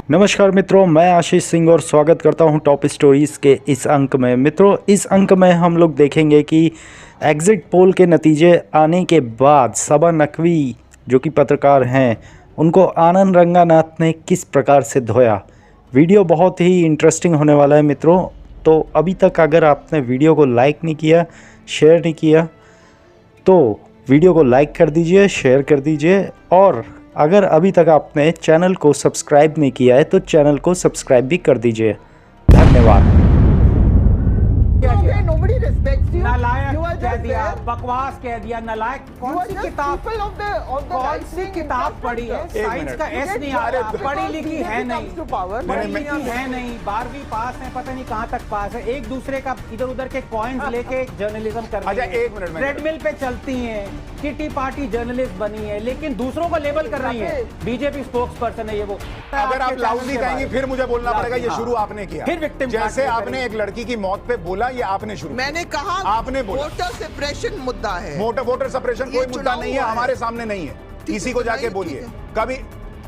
नमस्कार मित्रों, मैं आशीष सिंह और स्वागत करता हूं टॉप स्टोरीज़ के इस अंक में। मित्रों, इस अंक में हम लोग देखेंगे कि एग्ज़िट पोल के नतीजे आने के बाद सबा नकवी जो कि पत्रकार हैं, उनको आनंद रंगानाथ ने किस प्रकार से धोया। वीडियो बहुत ही इंटरेस्टिंग होने वाला है मित्रों। तो अभी तक अगर आपने वीडियो को लाइक नहीं किया, शेयर नहीं किया, तो वीडियो को लाइक कर दीजिए, शेयर कर दीजिए, और अगर अभी तक आपने चैनल को सब्सक्राइब नहीं किया है तो चैनल को सब्सक्राइब भी कर दीजिए। धन्यवाद। Nobody respects you. नालायक You are कह just दिया, there. बकवास कह दिया, नालायक। You कौन are सी just किताब, people of the कौन right सी wing किताब पढ़ी है? infrastructure. साइंस का You एस get नहीं आ रहा, because पढ़ी लिखी BJP है नहीं, comes to power. पढ़ी लिखी है नहीं, 12वीं पास है, पता नहीं कहाँ तक पास है, एक दूसरे का इधर उधर के कॉइन्स लेके जर्नलिज्म कर रही अच्छा, है। एक मिनट में ट्रेडमिल पे चलती हैं, किटी पार्टी जर्नलिस्ट बनी है, लेकिन दूसरों को लेबल कर रही है। बीजेपी स्पोक्स पर्सन है ये वो। अगर आप लाउडली कहेंगे फिर मुझे बोलना पड़ेगा ये शुरू आपने किया। फिर victim जैसे काटने आपने एक लड़की की मौत पे बोला, ये आपने शुरू किया। मैंने कहा आपने बोला वोटर सेपरेशन मुद्दा है। वोटर सप्रेशन ये कोई मुद्दा चुनाव नहीं है, हुआ है। हमारे सामने नहीं है। किसी को जाके ठीक है, बोलिए। ठीक कभी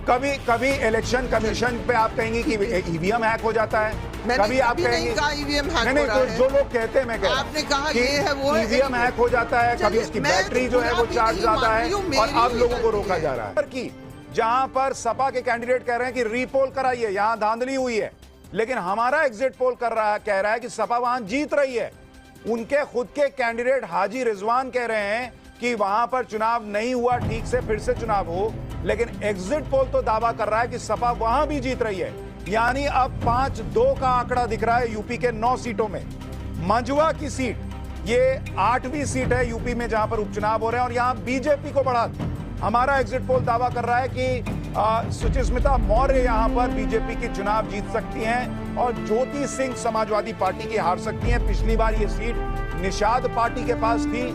कभी कभी इलेक्शन कमीशन पे आप कहेंगे कि ईवीएम हैक हो जाता है। मैंने कभी आप कभी नहीं कहेंगे कहा ईवीएम हैक नहीं, हो रहा तो है। जो लोग कहते हैं, मैं कह रहा हूं आपने कहा कि ये है, वो है। ईवीएम हैक हो जाता है, कभी चलिए, उसकी मैं बैटरी जो है वो बुरा भी चार्ज नहीं जाता मान है, रही हूँ, और मेरी अब भी लोगों को गलती रोका है। जा रहा है कि जहां पर सपा के कैंडिडेट कह रहे हैं कि रीपोल कराइए, यहां धांधली हुई है, लेकिन हमारा एग्जिट पोल कर रहा है, कह रहा है कि सपा वहां जीत रही है। उनके खुद के कैंडिडेट हाजी रिजवान कह रहे हैं कि वहां पर चुनाव नहीं हुआ ठीक से, फिर से चुनाव हो, लेकिन एग्जिट पोल तो दावा कर रहा है कि सपा वहां भी जीत रही है। यानी अब 5-2 का आंकड़ा दिख रहा है यूपी के 9 सीटों में। मंझुआ की सीट, ये 8वीं सीट है यूपी में जहां पर उपचुनाव हो रहे हैं, और यहां बीजेपी को बढ़ा। हमारा एग्जिट पोल दावा कर रहा है कि सुचिस्मिता मौर्य यहां पर बीजेपी की चुनाव जीत सकती हैं, और ज्योति सिंह समाजवादी पार्टी की हार सकती हैं। पिछली बार ये सीट निषाद पार्टी के पास थी,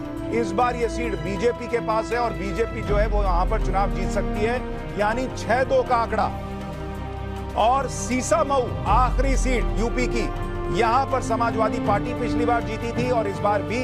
इस बार ये सीट बीजेपी के पास है, और बीजेपी जो है वो यहां पर चुनाव जीत सकती है। यानी 6-2 का आंकड़ा। और सीसामऊ आखिरी सीट यूपी की, यहां पर समाजवादी पार्टी पिछली बार जीती थी, और इस बार भी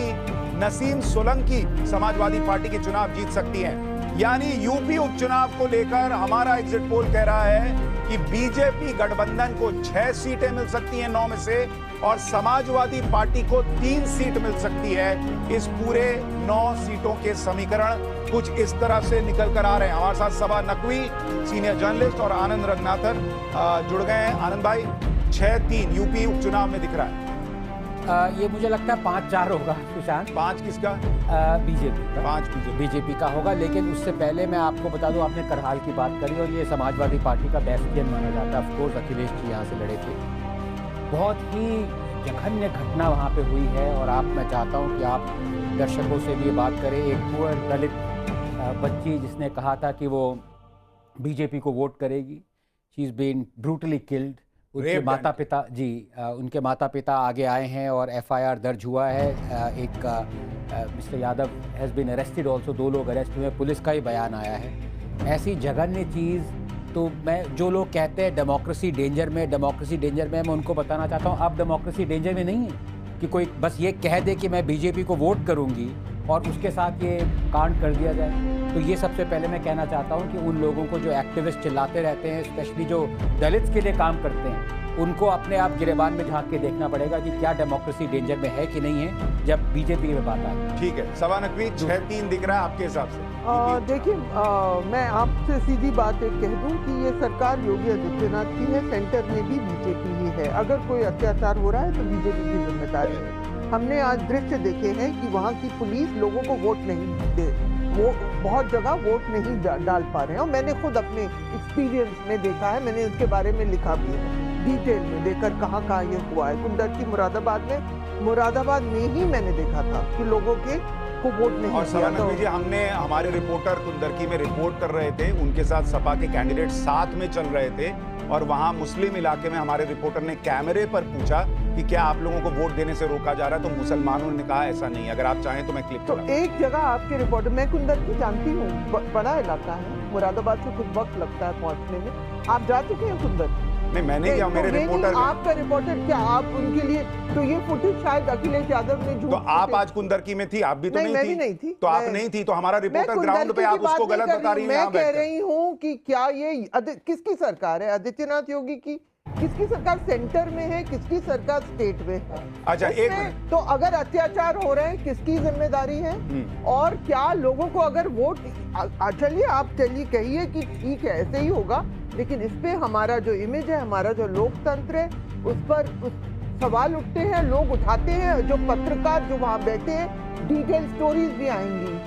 नसीम सोलंकी समाजवादी पार्टी की चुनाव जीत सकती है। यानी यूपी उपचुनाव को लेकर हमारा एग्जिट पोल कह रहा है कि बीजेपी गठबंधन को 6 सीटें मिल सकती हैं 9 में से, और समाजवादी पार्टी को 3 सीट मिल सकती है। इस पूरे 9 सीटों के समीकरण कुछ इस तरह से निकल कर आ रहे हैं। हमारे साथ सबा नकवी, सीनियर जर्नलिस्ट, और आनंद रंगनाथन जुड़ गए हैं। आनंद भाई, 6-3 यूपी उपचुनाव में दिख रहा है। ये मुझे लगता है 5-4 होगा सुशांत। 5 किसका? बीजेपी का। 5 बीजेपी का होगा, लेकिन उससे पहले मैं आपको बता दूं, आपने करहाल की बात करी, और ये समाजवादी पार्टी का बेस्टियन माना जाता है। ऑफकोर्स अखिलेश जी यहाँ से लड़े थे। बहुत ही जघन्य घटना वहाँ पे हुई है, और मैं चाहता हूँ कि आप दर्शकों से भी ये बात करें। एक पुअर दलित बच्ची जिसने कहा था कि वो बीजेपी को वोट करेगी, she is been brutally killed. उनके माता पिता उनके माता पिता आगे आए हैं और एफआईआर दर्ज हुआ है। एक mister Yadav has been arrested also, 2 लोग अरेस्ट हुए, पुलिस का ही बयान आया है। ऐसी जघन्य चीज़, तो मैं, जो लोग कहते हैं डेमोक्रेसी डेंजर में, मैं उनको बताना चाहता हूँ अब डेमोक्रेसी डेंजर में नहीं है कि कोई बस ये कह दे कि मैं बीजेपी को वोट करूँगी और उसके साथ ये कांड कर दिया जाए। तो ये सबसे पहले मैं कहना चाहता हूँ कि उन लोगों को जो एक्टिविस्ट चिल्लाते रहते हैं, स्पेशली जो दलित्स के लिए काम करते हैं, उनको अपने आप गिरेबान में झांक के देखना पड़ेगा कि क्या डेमोक्रेसी डेंजर में है कि नहीं है जब बीजेपी में बात आए। ठीक है, सबा नकवी, 6-3 दिख रहा है आपके हिसाब से? देखिए, मैं आपसे सीधी बात एक कह दूं कि ये सरकार योगी आदित्यनाथ की है, सेंटर में भी बीजेपी ही है। अगर कोई अत्याचार हो रहा है तो बीजेपी की जिम्मेदारी है। हमने आज दृश्य देखे हैं कि वहाँ की पुलिस लोगों को वोट नहीं दे, वो बहुत जगह वोट नहीं डाल पा रहे हैं, और मैंने खुद अपने एक्सपीरियंस में देखा है। मैंने इसके बारे में लिखा भी है, डिटेल में देखकर कहाँ ये हुआ है। कुंदरकी मुरादाबाद में ही मैंने देखा था कि लोगों के को वोट नहीं और सबा नकवी जी, हमने हमारे रिपोर्टर कुंदरकी में रिपोर्ट कर रहे थे, उनके साथ सपा के कैंडिडेट साथ में चल रहे थे, और वहां मुस्लिम इलाके में हमारे रिपोर्टर ने कैमरे पर पूछा कि क्या आप लोगों को वोट देने से रोका जा रहा है, तो मुसलमानों ने कहा ऐसा नहीं। अगर आप चाहें तो मैं क्लिप तो एक जगह आपके रिपोर्टर, मैं कुंदरकी जानती हूँ, बड़ा इलाका है, मुरादाबाद से कुछ वक्त लगता है पहुँचने में। आप जा चुके हैं कुंदरकी? नहीं मैं नहीं किया, मेरे तो ये नहीं, रिपोर्टर। आपका रिपोर्टर क्या आप उनके लिए, तो ये फुटेज शायद अखिलेश यादव ने झूठ। तो आप आज कुंदरकी में थी, आप भी तो नहीं, नहीं मैं थी। भी नहीं थी। तो आप मैं- नहीं थी, तो हमारा मैं रिपोर्टर कुंदरकी ग्राउंड पे की आप बात उसको नहीं गलत कर बता रही हैं मैं यहाँ कह बैठकर। रही हूँ कि क्या ये किसकी सरकार है? आदित्यनाथ योगी की? किसकी सरकार सेंटर में है, किसकी सरकार स्टेट में है? अच्छा, एक उसमें मिनट। तो अगर अत्याचार हो रहे हैं किसकी जिम्मेदारी है? और क्या लोगों को अगर वोट, चलिए आप चलिए कहिए कि ठीक है ऐसे ही होगा, लेकिन इस पे हमारा जो इमेज है, हमारा जो लोकतंत्र है, उस पर सवाल उठते हैं, लोग उठाते हैं। जो पत्रकार जो वहां बैठे हैं, डिटेल स्टोरीज भी आएंगी।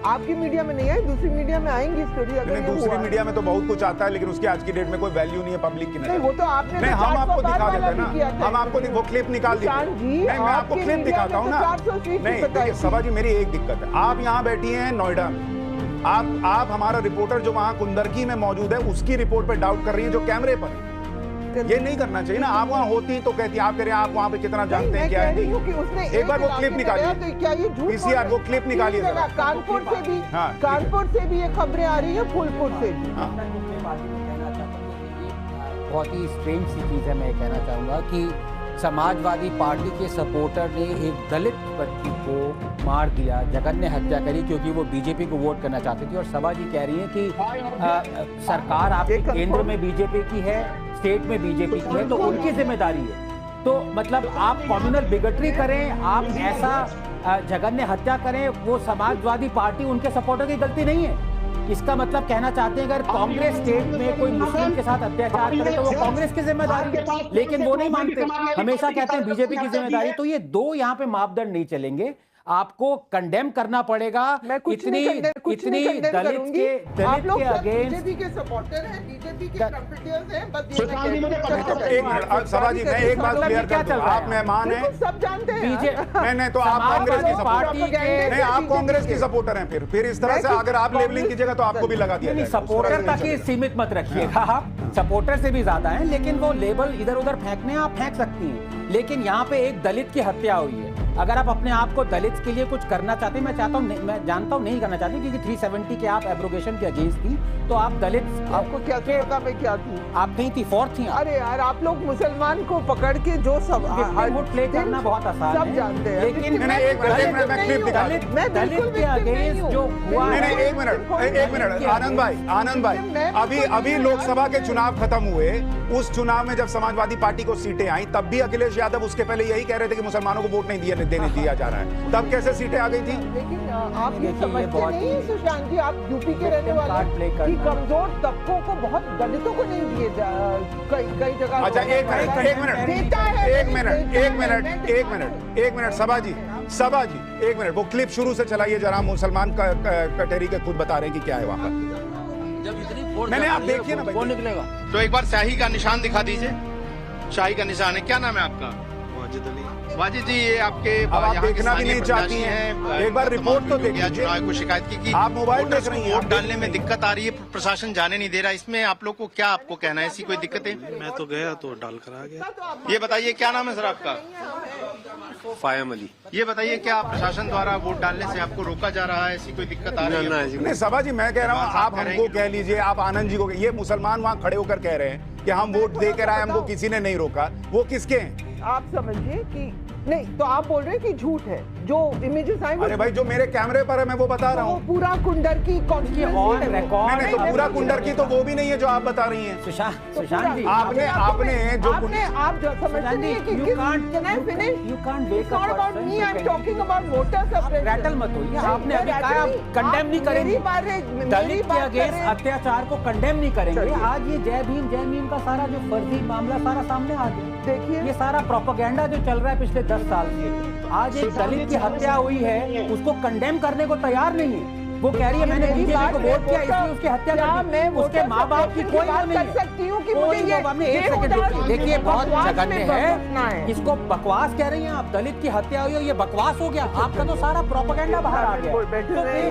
आपकी मीडिया में नहीं आई, दूसरी मीडिया में आएंगी स्टोरी। अगर ये दूसरी हुआ मीडिया में तो बहुत कुछ आता है, लेकिन उसकी आज की डेट में कोई वैल्यू नहीं है पब्लिक की नहीं, नजर। वो तो आपने नहीं, तो हम आपको 400 दिखा वाला देते हैं भी किया ना, था। हम आपको वो क्लिप निकाल देते निशान जी, नहीं, मैं आपको आपकी क्लिप मीडिया दिखाता हूँ में ना। तो 400 फीट नहीं बताई देखिए थी। सभा जी, मेरी एक दिक्कत है, आप यहाँ बैठी हैं नोएडा में, आप हमारा रिपोर्टर जो वहाँ कुंदरकी में मौजूद है उसकी रिपोर्ट पे डाउट कर रही है जो कैमरे पर है। ये नहीं करना चाहिए ना। आप वहाँ होती तो कहती, आप कह रहे हैं आप वहाँ पे कितना जानते हैं क्या है नहीं। एक बार वो क्लिप निकालिए, तो क्या ये झूठ पीसीआर बोल वो रहे? क्लिप निकालिए तीन जरा। जगह, कानपुर से भी, हाँ, ठीक है। कानपुर से भी ये खबरें आ रही है, फूलपुर से भी। बहुत ही स्ट्रेंज सी चीज़ है। मैं ये कहना चाहूँगा कि समाजवादी पार्टी के सपोर्टर ने एक दलित बच्ची को मार दिया, जघन्य हत्या करी, क्योंकि वो बीजेपी को वोट करना चाहती थी। और सभा जी कह रही है कि सरकार आपके केंद्र में बीजेपी की है, स्टेट में बीजेपी की है, तो उनकी जिम्मेदारी है। तो मतलब आप कम्युनल बिगटरी करें, आप ऐसा जघन्य हत्या करें, वो समाजवादी पार्टी उनके सपोर्टर की गलती नहीं है। इसका मतलब कहना चाहते हैं अगर कांग्रेस स्टेट में कोई मुस्लिम के साथ अत्याचार करे तो वो कांग्रेस की जिम्मेदारी है, लेकिन वो नहीं मानते, हमेशा कहते हैं बीजेपी की जिम्मेदारी। तो ये दो यहाँ पे मापदंड नहीं चलेंगे, आपको कंडेम करना पड़ेगा। मैं कुछ इतनी नहीं condemn दलित करूंगी। के आप लोग सब अगेंस्ट बीजेपी के सपोर्टर हैं, बीजेपी के ट्रम्पेटर्स हैं, बस ये सुशांत जी, मुझे पता है। एक मिनट सभा जी, मैं एक बात क्लियर कर दूं, आप मेहमान हैं। बिल्कुल सब जानते हैं। नहीं तो आप कांग्रेस की पार्टी सपोर्टर के नहीं, आप कांग्रेस की सपोर्टर हैं। फिर इस तरह से अगर आप लेबलिंग कीजिएगा तो आपको भी लगा दिया नहीं, जाएगा। सपोर्टर तक ही सीमित मत रखिएगा, आप सपोर्टर से भी ज्यादा हैं, लेकिन वो लेबल इधर उधर फेंकने आप फेंक सकती हैं। लेकिन यहाँ पे एक दलित की हत्या हुई है, अगर आप अपने आप को दलित के लिए कुछ करना चाहते हैं, मैं चाहता हूँ, मैं जानता हूँ नहीं करना चाहती, क्योंकि 370 के आप एब्रोगेशन के अगेंस्ट थी, तो आप दलित आपको क्या पता मैं क्या थी? आप नहीं थी, फोर्थ थी आप। अरे यार, आप लोग मुसलमान को पकड़ के जो सब वोट प्ले करना बहुत आसान सब है, जानते हैं। लेकिन नहीं, एक मिनट, मैं क्लिप दिखा दूं। मैं दलित बिल्कुल के victim नहीं अगेंस्ट हूं। जो हुआ नहीं है, नहीं, एक मिनट आनंद भाई, अभी लोकसभा के चुनाव खत्म हुए, उस चुनाव में जब समाजवादी पार्टी को सीटें आई, तब भी अखिलेश यादव उसके पहले यही कह रहे थे कि मुसलमानों को वोट नहीं देने दिया जा रहा है, तब कैसे सीटें आ गई थी? लेकिन आप ये देखिए, ये समझते बहुत नहीं ही सुशांत जी, आप यूपी के रहने कार्ड वाले प्ले कि करना। कमजोर तबकों को, बहुत दलितों को नहीं दिए कई जगह। अच्छा, एक मिनट सभा जी, एक मिनट, वो क्लिप शुरू से चलाइए जरा। मुसलमान कटेरी के खुद बता रहे हैं कि क्या है वहां पर। जब इतनी मैंने आप देखिए ना भाई। कौन निकलेगा? तो एक बार शाही का निशान दिखा दीजिए। शाही का निशान है, क्या नाम है आपका? वाजिद जी, ये आपके अब आप यहाँ के देखना भी स्थानीय नहीं चाहती प्रत्याशी हैं। एक बार रिपोर्ट तो देखिए। चुनाव को शिकायत की कि आप मोबाइल वोटर्स देख रही को हैं, वोट आप डालने देख में रही हैं। दिक्कत आ रही है, प्रशासन जाने नहीं दे रहा। इसमें आप लोग को क्या आपको कहना है? ऐसी कोई दिक्कत है? मैं तो गया तो डाल कर आ गया। ये बताइए क्या नाम है सर आपका? फायम अली। ये बताइए क्या प्रशासन द्वारा वोट डालने से आपको रोका जा रहा है? ऐसी कोई दिक्कत आ रही है? नहीं सभा जी, मैं कह रहा हूँ, आप हमको कह लीजिए, आप आनंद जी को, ये मुसलमान वहाँ खड़े होकर कह रहे हैं कि हम वोट दे कर आए, हमको किसी ने नहीं रोका, वो किसके हैं? आप समझिए कि नहीं, तो आप बोल रहे हैं कि झूठ है जो इमेजेस आए। अरे भाई, जो मेरे कैमरे पर है मैं वो बता रहा वो हूँ। पूरा कुंडर की ऑन रिकॉर्ड नहीं, तो पूरा कुंडर की तो वो भी नहीं है जो आप बता रही हैं। सुशांत जी, आपने जो आप जो समझते नहीं कि you can't wake not up about person me, I'm to talking about voter suppression. Rattle मत होइए, आपने अभी कहा आप कंडेम नहीं करेंगे, दलित के अगेंस्ट अत्याचार को कंडेम नहीं करेंगे। आज ये जय भीम का सारा जो फर्जी मामला सारा सामने आ गया। देखिए, ये सारा प्रोपेगेंडा जो चल रहा है पिछले 10 साल से, आज एक दलित की हत्या हुई है, उसको कंडेम करने को तैयार नहीं है। वो कह रही है मैंने बीजेपी को वोट किया इसलिए उसकी हत्या कर दी। उसके माँ बाप की कोई वो नहीं है। सकती हूँ कि कोई मुझे ये आपने एक सेकंड रुकिए, देखिए बहुत जघन्य है। है, इसको बकवास कह रही हैं आप। दलित की हत्या हुई है, ये बकवास हो गया, आपका तो सारा प्रोपेगेंडा बाहर आ गया। तो एक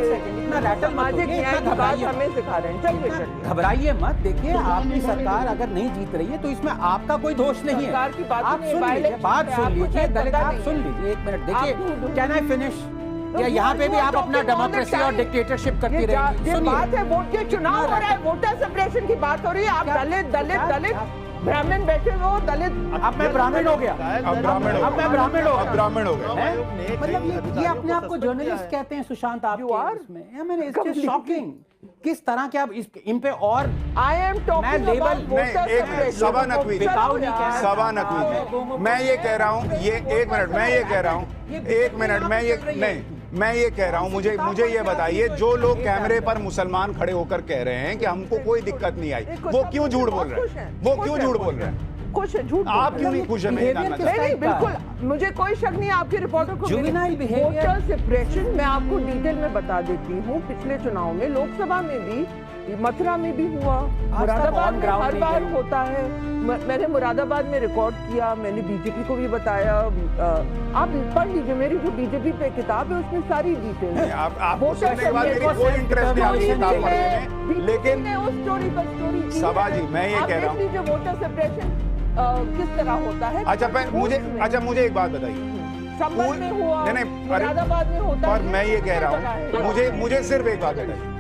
सेकंड, इतना रैटल मत होइए, इतना घबराइए हमें सिखा रहे हैं। चलिए घबराइए मत। देखिए, आपकी सरकार अगर नहीं जीत रही है तो इसमें आपका कोई दोष नहीं है। सरकार की बात आप नहीं, सुन लीजिए, बाइलेक्शन बात है, सुन आपको लीजिए, शायद दलित पता आप नहीं। सुन लीजिए, एक मिनट देखिए, कैन आई फिनिश? क्या you यहाँ are- पे भी you are आप अपना talking all the डेमोक्रेसी और time. डिक्टेटरशिप करती ये रहेंगी? बात है, वोट के चुनाव हो रहा है, रैटल। वोटर सेपरेशन की बात हो रही है, आप दलित दलित दलित ब्राह्मण बैठे हुए हो, दलित। अब मैं ब्राह्मण हो गया, अब ब्राह्मण हो अब मैं ब्राह्मण हो अब ब्राह्मण हो गए। हैं? मतलब ये अपने आप को जर्नलिस्ट कहते हैं सुशांत आप मैंने इट्स शॉकिंग किस तरह के आप इन पे और I am talking about voter एक मिनट, सबा नकवी जी, सबा नकवी जी, मैं ये कह रहा हूँ, ये एक मिनट मैं ये कह रहा हूँ, एक मिनट मैं ये नहीं, मैं ये कह रहा हूँ, मुझे ये बताइए, जो लोग कैमरे पर मुसलमान खड़े होकर कह रहे हैं कि हमको कोई दिक्कत नहीं आई, वो क्यों झूठ बोल रहे हैं? वो क्यों झूठ बोल रहे हैं? खुश है, झूठ आप क्यों नहीं खुश हैं? मैं जानना चाहता हूं। नहीं, बिल्कुल मुझे कोई शक नहीं है आपके रिपोर्टर को। वोटर सप्रेशन मैं आपको डिटेल में बता देती हूँ। पिछले चुनाव में लोकसभा में भी, मथुरा में भी हुआ, मुरादाबाद में हर बार होता है। मैंने मुरादाबाद में रिकॉर्ड किया, मैंने बीजेपी को भी बताया। आप पढ़ लीजिए, मेरी जो बीजेपी पे किताब है उसमें सारी डिटेल है। आपको सुनने के बाद मेरी कोई इंटरेस्ट नहीं आपकी किताब पढ़ने में, लेकिन उस स्टोरी पर स्टोरी सबा जी, मैं ये कह रहा हूँ, वोटर सप्रेशन किस तरह होता है। अच्छा मुझे एक बात बताइए, संबल में हुआ, नहीं मुरादाबाद में होता और है। मैं ये कह रहा हूँ, मुझे सिर्फ एक बात बताइए,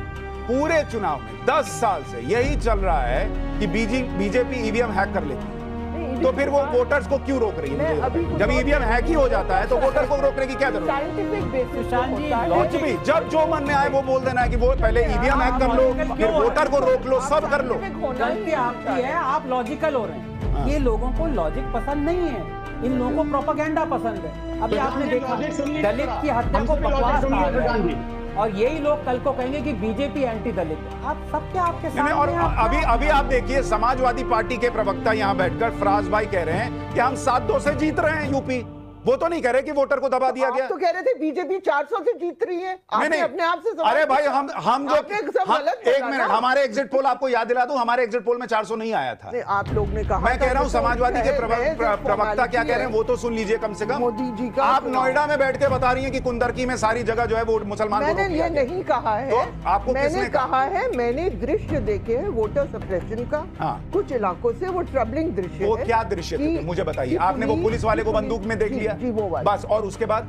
पूरे चुनाव में 10 साल से यही चल रहा है कि बीजेपी ईवीएम हैक कर लेती है, तो फिर वो वोटर्स को क्यों रोक रही है? जब ईवीएम हैक ही हो जाता है तो वोटर को रोकने की क्या जरूरत है? साइंटिफिक बेसिस कुछ भी, जब जो मन में आए वो बोल देना है कि वो पहले ईवीएम हैक कर लो, फिर वोटर को रोक लो, सब कर लो। गलती आपकी है, आप लॉजिकल हो रहे हैं। ये लोगों को लॉजिक पसंद नहीं है, इन लोगों को प्रोपेगेंडा पसंद है। अभी आपने देखा दलित की हत्या को बकवास कहा गया, और यही लोग कल को कहेंगे कि बीजेपी एंटी दलित है। आप सबके आपके सामने और अभी आप देखिए, समाजवादी पार्टी के प्रवक्ता यहाँ बैठकर फराज भाई कह रहे हैं कि हम 7-2 से जीत रहे हैं यूपी। वो तो नहीं कह रहे कि वोटर को दबा दिया गया। तो कह रहे थे बीजेपी 400 से जीत रही है। आपने अपने आप से सवाल अरे भाई हम जो एक मिनट, हमारे एग्जिट पोल आपको याद दिला दूं, हमारे एग्जिट पोल में 400 नहीं आया था। आप लोग ने कहा, मैं कह रहा हूं समाजवादी के प्रवक्ता क्या कह रहे हैं वो तो सुन लीजिए कम से कम। मोदी जी का आप नोएडा में बैठ के बता रही हैं कि कुंदरकी में सारी जगह जो है वो मुसलमान। मैंने ये नहीं कहा है, तो आपको मैंने कहा है, मैंने दृश्य देखे हैं वोटर सप्रेशन का। कुछ इलाकों से वो ट्रबलिंग दृश्य। वो क्या दृश्य थे मुझे बताइए? आपने वो पुलिस वाले को बंदूक में देख लिया बस, और उसके बाद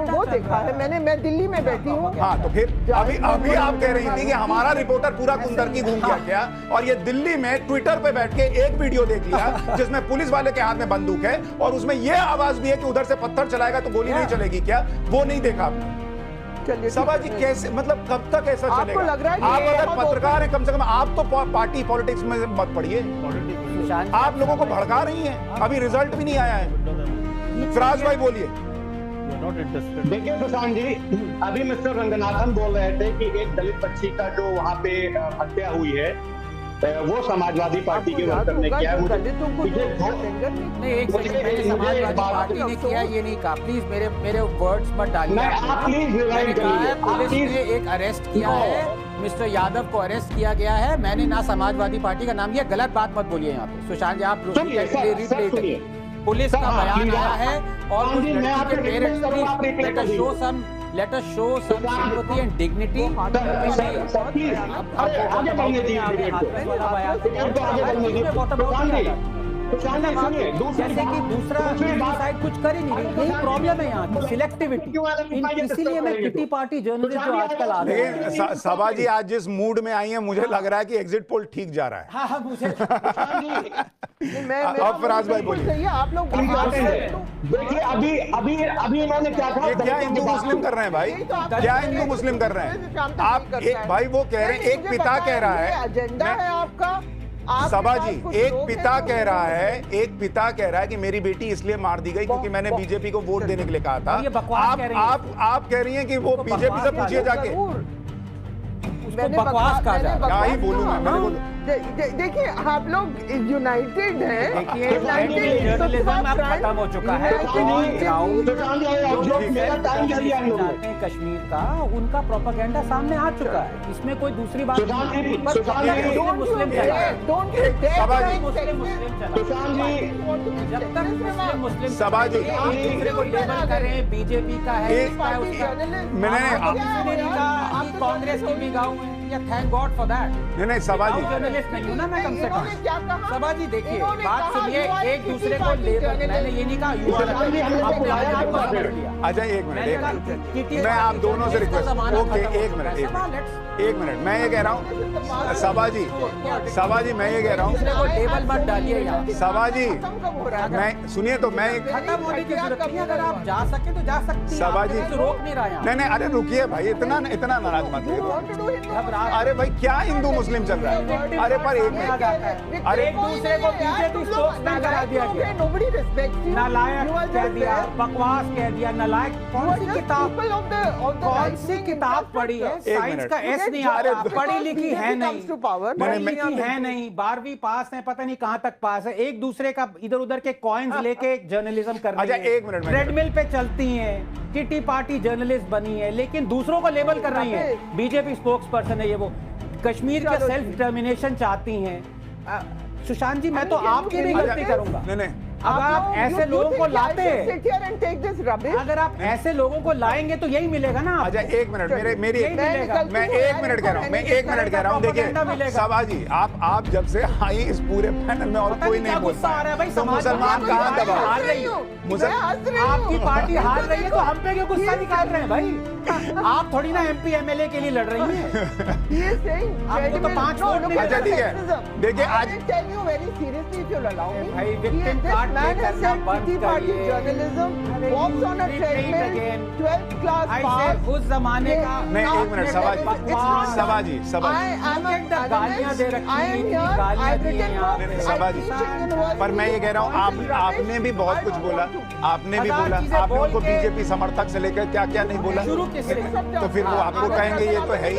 वो देखा है मैंने। मैं दिल्ली में बैठी हूँ। हाँ, तो फिर अभी आप कह रही थी कि हमारा रिपोर्टर पूरा कुंदरकी घूम गया क्या, और ये दिल्ली में ट्विटर पे बैठ के एक वीडियो देख लिया जिसमें पुलिस वाले के हाथ में बंदूक है और उसमें ये आवाज भी है कि उधर से पत्थर चलाएगा तो गोली नहीं चलेगी क्या? वो नहीं देखा आपने? सबा जी कैसे, मतलब कब तक ऐसा चलेगा? लग रहा है आप अगर पत्रकार हैं, कम से कम आप तो पार्टी पॉलिटिक्स में मत पड़िए। आप लोगों को भड़का रही हैं, अभी रिजल्ट भी नहीं आया है। फराज भाई बोलिए। देखिए सुशांत जी, अभी मिस्टर रंगनाथन बोल रहे थे कि एक दलित बच्ची का जो वहाँ पे हत्या हुई है वो समाजवादी पार्टी के वर्कर ने किया है। नहीं, एक सेकंड, मैंने समाजवादी पार्टी ने किया ये नहीं कहा। प्लीज मेरे वर्ड्स मत डालिए। मैंने कहा है पुलिस ने एक अरेस्ट किया है, मिस्टर यादव को अरेस्ट किया गया है। मैंने ना समाजवादी पार्टी का नाम लिया। गलत बात मत बोलिए यहाँ पे सुशांत जी। आप रिप्ले करिए, पुलिस का बयान आया है और कुछ लड़की के parents please let us show some sympathy and dignity। जैसे कि दूसरा साइड कुछ कर ही नहीं रही। यही प्रॉब्लम है यहाँ की, सिलेक्टिविटी। इसीलिए मैं किटी पार्टी जर्नलिस्ट जो आजकल आ रहे हैं। सबा जी आज जिस मूड में आई है मुझे लग रहा है कि एग्जिट पोल ठीक जा रहा है। हाँ मुझे अब फराज भाई बोलिए। आप लोग देखिए अभी इन्होंने क्या कहा? क्या हिंदू मुस्लिम कर रहे हैं भाई? क्या हिंदू मुस्लिम कर रहे हैं आप? भाई वो कह रहे हैं, एक पिता कह रहा है, एजेंडा है आपका। सबा जी, एक पिता कह रहा है कि मेरी बेटी इसलिए मार दी गई क्योंकि मैंने बीजेपी को वोट देने के लिए कहा था। आप कह रही हैं कि वो बीजेपी से पूछिए जाके। बकवास कहा जा रहा है। क्या ही बोलूं मैं? देखिए आप लोग यूनाइटेड हैं। खत्म हो चुका है। कश्मीर का उनका प्रोपेगेंडा सामने आ चुका है, इसमें कोई दूसरी बात नहीं। मुस्लिम सबा जी दूसरे को लेबल करें बीजेपी का है, मैंने कांग्रेस के भी गाँव है। या थैंक गॉड फॉर दैट। नहीं सभा जी, जर्नलिस्ट नहीं हूँ ना मैं, कम से इन्होंने कम। क्या कहा? सभा जी देखिए, इन्होंने बात कहा सुनिए, you are a एक दूसरे kitty को party लेबल, journalist। मैंने ये नहीं कहा you are a सभा जी, हमने आपने बुलाया आज एक बात बार कर लिया। अच्छा एक मिनट, मैंने एक कहा मिनट, किटी मैं आप पार्टी दोनों से जर्नलिस्ट का रिक्वेस्ट, जमाना ओके खत्म हो एक चुका मिनट, है। एक सभा, मिनट, let's- एक मिनट, मैं ये कह रहा हूँ सभा जी, सभा जी मैं ये कह रहा दूसरे हूँ, को टेबल मत डालिए यहाँ। सभा जी खत्म कब हो रहा है? मैं सुनिए तो मैं खत्म होने की जरूरत नहीं है, अगर आप जा सके तो जा सकती हैं। सभा आपको जी किसी रोक नहीं रहा यहाँ। नहीं नहीं, अरे रुकिए भाई, इतना इतना नाराज मत You होइए। want to do Hindu? घबरा- अरे भाई क्या हिंदू मुस्लिम चल रहा है? अरे पर एक आ जाता है। अरे एक दूसरे को बीजेपी स्पोक्समैन करा दिया गया। Nobody respects you. नालायक You are कह just दिया, there. बकवास कह दिया, नालायक। You कौन are सी just किताब, people of the कौन right सी wing किताब पढ़ी है? infrastructure. Science minute. का एस You नहीं get आता, judged पढ़ी because लिखी BJP है comes नहीं, to power. पढ़ी मैं- लिखी है नहीं, 12वीं पास है, पता नहीं कहां तक पास है, एक दूसरे का इधर उधर के कॉइन्स लेके जर्नलिज्म कर रही अच्छा, है। एक मिनट में- ट्रेडमिल पे चलती हैं, किटी पार्टी जर्नलिस्ट बनी है, लेकिन दूसरों को लेबल कर रही है। बीजेपी स्पोक्स पर्सन है ये, वो कश्मीर का चलो सेल्फ ठीक। डिटर्मिनेशन चाहती हैं। सुशांत जी, मैं तो आपकी भी गलती करूंगा। नहीं नहीं अगर आप ऐसे लोगों को लाते, अगर आप ऐसे लोगों को लाएंगे तो यही मिलेगा ना आपको। अच्छा एक मिनट, मेरी यही मिलेगा। मैं एक मिनट कह रहा हूँ, मैं एक मिनट कह रहा हूँ। प्रोपेगेंडा देखिए मिलेगा। सभा जी, आप जब से आई इस पूरे पैनल में और पता कोई नहीं नहीं क्या बोल गुस्सा आ रहा है भाई, तो समाज मुसलमान में कहाँ आपकी दबा? हार रही हो। आपकी पार्टी हार रही है तो हम पे क्यों गुस्सा निकाल रहे हैं भाई? आप थोड़ी ना एमपी एमएलए के लिए लड़ रही हैं। आपको तो 5 वोट नहीं अच्छा ठीक है, देखिए आज भाई विक्टिम कार्ड प्ले करना बंद करिए। अरे walks on a repeat treadmill, again. 12th class I pass. said उस जमाने का नहीं एक मिनट सभा जी, बकवास। सभा जी, सभा जी, गालियां दे रखी हैं, इतनी गालियां दी हैं यहाँ पे। सभा जी, पर मैं ये कह रहा हूँ आपने भी बहुत कुछ बोला, आपने भी बोला, आपने उनको बीजेपी समर्थक से लेकर क्या क्या नहीं बोला, शुरू किसने? तो फिर वो आपको कहेंगे ये तो है ही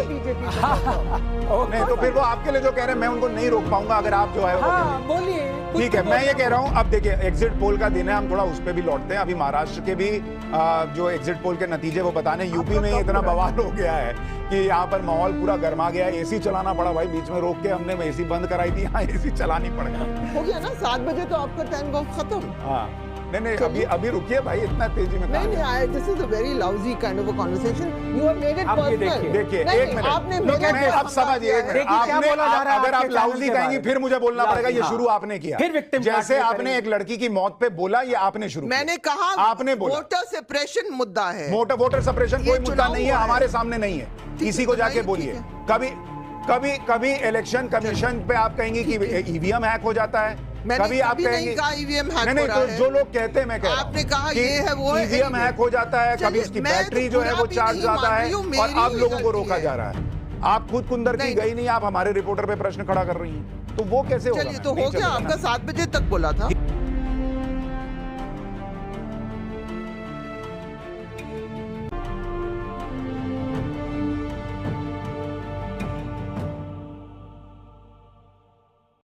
नहीं, तो फिर वो आपके लिए जो कह रहे हैं मैं उनको नहीं रोक पाऊंगा अगर आप जो है वो हाँ कहेंगे। बोलिए। कुछ ठीक है, तो मैं ये बोलिए। कह रहा हूं, अब देखिए एग्जिट पोल का दिन है, हम थोड़ा उस पे भी लौटते हैं। अभी महाराष्ट्र के भी जो एग्जिट पोल के नतीजे वो बताने, यूपी में इतना बवाल हो गया है कि यहाँ पर माहौल पूरा गर्मा गया है। एसी चलाना पड़ा भाई, बीच में रोक के हमने एसी बंद कराई थी, यहाँ एसी चलानी पड़ गई। हो गया ना 7 बजे तो आपका टाइम बहुत खत्म। हाँ नहीं अभी अभी रुकिए भाई, इतना तेजी में नहीं कहाँ नहीं, this is a very lousy kind of a conversation. You have made it अब ये पर्सनल। देखिए नहीं, एक मिनट, आपने लोग मेरे कहते हैं, अब समझिए एक मिनट, देखिए क्या आपने बोला जा रहा है अगर आप आपके लाउजी चैनल के कहेंगी बारे फिर मुझे बोलना में। पड़ेगा ये हाँ। शुरू आपने किया। फिर victim जैसे कार्ड आपने एक लड़की की मौत पे बोला, ये आपने शुरू किया। मैंने कहा आपने बोला वोटर सेपरेशन मुद्दा है। वोटर सप्रेशन ये कोई मुद्दा चुनाव नहीं है, हुआ है। हमारे सामने नहीं है, ठीक किसी है, को तो जाके नहीं, बोलिए। ठीक है। कभी कभी कभी इलेक्शन कमीशन पे आप कहेंगी कि ईवीएम हैक हो जाता है, मैंने कभी आप कभी कहेंगे नहीं कहा ईवीएम हैक नहीं हो रहा तो है। जो लोग कहते हैं मैं कह रहा हूं आपने कहा कि ये है वो है, ईवीएम anyway। हैक हो जाता है, कभी चलिए, उसकी मैं तो बैटरी जो है पूरा वो भी चार्ज नहीं जाता मान है रही हूँ, और मेरी अब ही लोगों को गलती रोका है। जा रहा है। आप खुद कुंदर की नहीं, गई नहीं, आप हमारे रिपोर्टर पे प्रश्न खड़ा कर रही हैं, तो वो कैसे होगा? चलिए मैम? तो नहीं हो गया चलेगा ना। आपका 7 बजे तक बोला था।